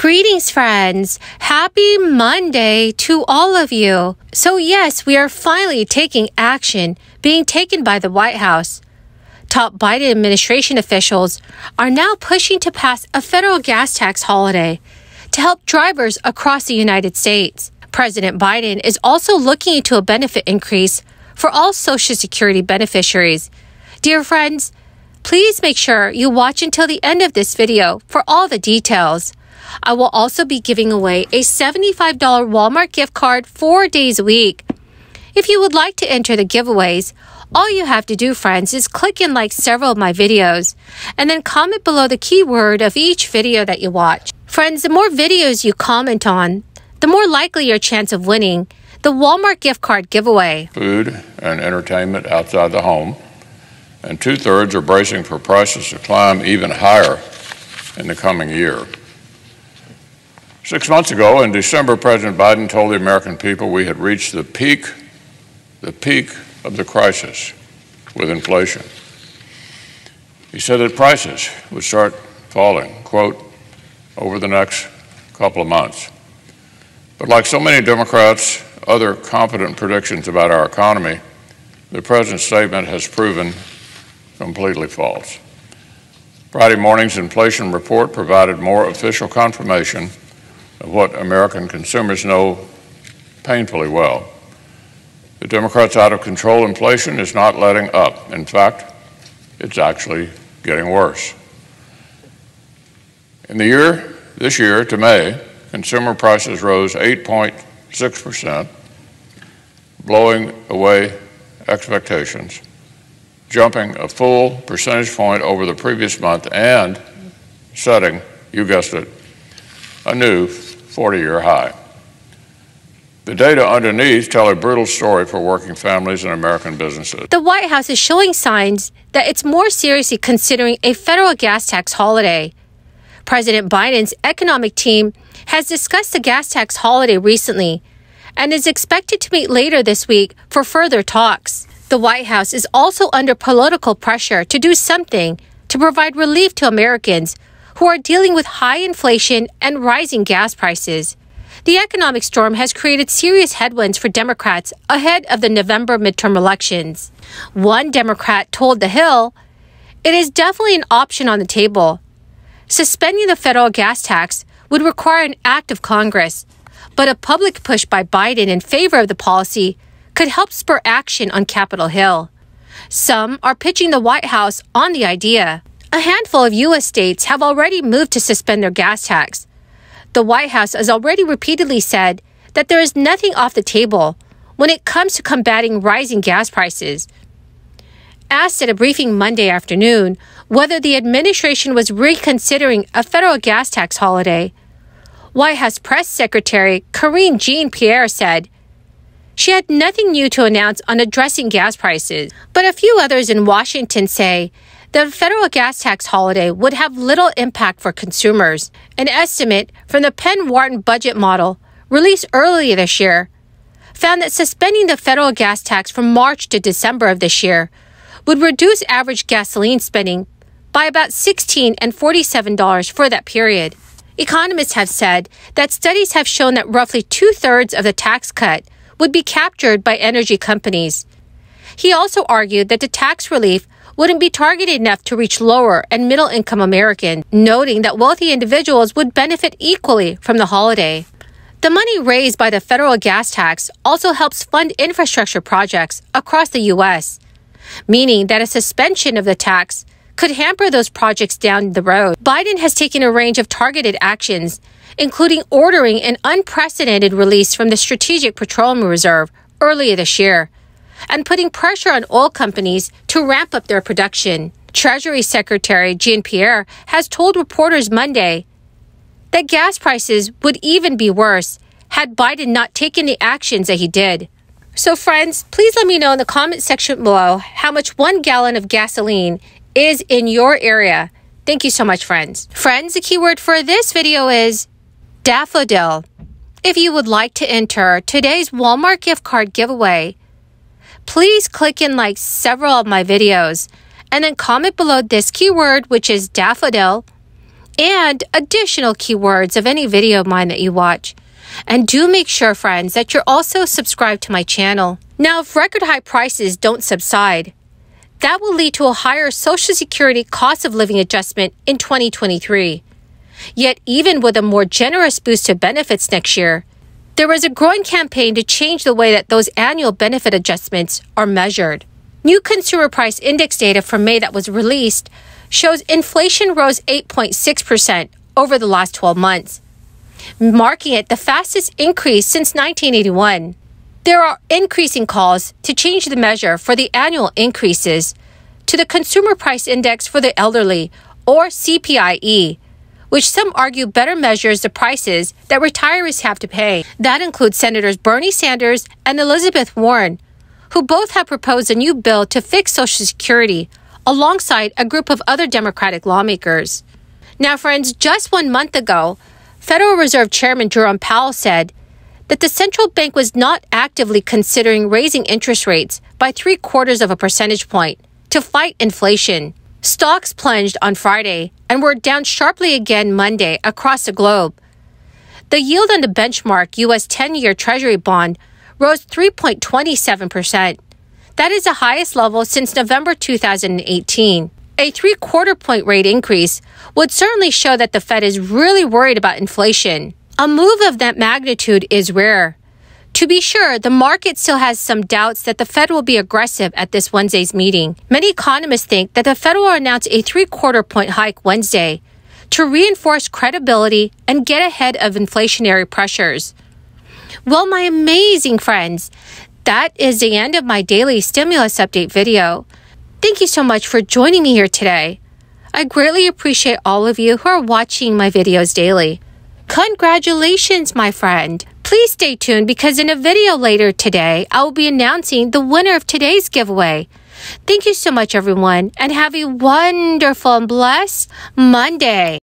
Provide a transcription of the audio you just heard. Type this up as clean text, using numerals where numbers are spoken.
Greetings, friends. Happy Monday to all of you. So yes, we are finally taking action being taken by the White House. Top Biden administration officials are now pushing to pass a federal gas tax holiday to help drivers across the United States. President Biden is also looking into a benefit increase for all Social Security beneficiaries. Dear friends, please make sure you watch until the end of this video for all the details. I will also be giving away a $75 Walmart gift card 4 days a week. If you would like to enter the giveaways, all you have to do, friends, is click and like several of my videos, and then comment below the keyword of each video that you watch. Friends, the more videos you comment on, the more likely your chance of winning the Walmart gift card giveaway. Food and entertainment outside the home, and 2/3 are bracing for prices to climb even higher in the coming year. 6 months ago, in December, President Biden told the American people we had reached the peak of the crisis with inflation. He said that prices would start falling, quote, over the next couple of months. But like so many Democrats' other confident predictions about our economy, the president's statement has proven completely false. Friday morning's inflation report provided more official confirmation of what American consumers know painfully well. The Democrats' out-of-control inflation is not letting up. In fact, it's actually getting worse. This year to May, consumer prices rose 8.6%, blowing away expectations, jumping a full percentage point over the previous month and setting, you guessed it, a new 40-year high. The data underneath tell a brutal story for working families and American businesses. The White House is showing signs that it's more seriously considering a federal gas tax holiday. President Biden's economic team has discussed the gas tax holiday recently and is expected to meet later this week for further talks. The White House is also under political pressure to do something to provide relief to Americans who are dealing with high inflation and rising gas prices. The economic storm has created serious headwinds for Democrats ahead of the November midterm elections. One Democrat told The Hill, "It is definitely an option on the table. Suspending the federal gas tax would require an act of Congress, but a public push by Biden in favor of the policy could help spur action on Capitol Hill." Some are pitching the White House on the idea. A handful of U.S. states have already moved to suspend their gas tax. The White House has already repeatedly said that there is nothing off the table when it comes to combating rising gas prices. Asked at a briefing Monday afternoon whether the administration was reconsidering a federal gas tax holiday, White House Press Secretary Karine Jean-Pierre said she had nothing new to announce on addressing gas prices, but a few others in Washington say the federal gas tax holiday would have little impact for consumers. An estimate from the Penn-Wharton budget model, released earlier this year, found that suspending the federal gas tax from March to December of this year would reduce average gasoline spending by about $16 and $47 for that period. Economists have said that studies have shown that roughly 2/3 of the tax cut would be captured by energy companies. He also argued that the tax relief wouldn't be targeted enough to reach lower and middle-income Americans, noting that wealthy individuals would benefit equally from the holiday. The money raised by the federal gas tax also helps fund infrastructure projects across the U.S., meaning that a suspension of the tax could hamper those projects down the road. Biden has taken a range of targeted actions, including ordering an unprecedented release from the Strategic Petroleum Reserve earlier this year, and putting pressure on oil companies to ramp up their production. Treasury Secretary Jean-Pierre has told reporters Monday that gas prices would even be worse had Biden not taken the actions that he did. So friends, please let me know in the comment section below how much 1 gallon of gasoline is in your area. Thank you so much, friends. Friends, the keyword for this video is daffodil. If you would like to enter today's Walmart gift card giveaway, please click and like several of my videos and then comment below this keyword, which is daffodil, and additional keywords of any video of mine that you watch. And do make sure, friends, that you're also subscribed to my channel. Now, if record high prices don't subside, that will lead to a higher Social Security cost of living adjustment in 2023. Yet, even with a more generous boost to benefits next year, there is a growing campaign to change the way that those annual benefit adjustments are measured. New Consumer Price Index data from May that was released shows inflation rose 8.6% over the last 12 months, marking it the fastest increase since 1981. There are increasing calls to change the measure for the annual increases to the Consumer Price Index for the elderly, or CPIE, which some argue better measures the prices that retirees have to pay. That includes Senators Bernie Sanders and Elizabeth Warren, who both have proposed a new bill to fix Social Security alongside a group of other Democratic lawmakers. Now, friends, just 1 month ago, Federal Reserve Chairman Jerome Powell said that the central bank was not actively considering raising interest rates by 0.75 percentage point to fight inflation. Stocks plunged on Friday and were down sharply again Monday across the globe. The yield on the benchmark U.S. 10-year Treasury bond rose 3.27%. That is the highest level since November 2018. A 0.75 point rate increase would certainly show that the Fed is really worried about inflation. A move of that magnitude is rare. To be sure, the market still has some doubts that the Fed will be aggressive at this Wednesday's meeting. Many economists think that the Fed will announce a 0.75 point hike Wednesday to reinforce credibility and get ahead of inflationary pressures. Well, my amazing friends, that is the end of my daily stimulus update video. Thank you so much for joining me here today. I greatly appreciate all of you who are watching my videos daily. Congratulations, my friend. Please stay tuned because in a video later today, I will be announcing the winner of today's giveaway. Thank you so much, everyone, and have a wonderful and blessed Monday.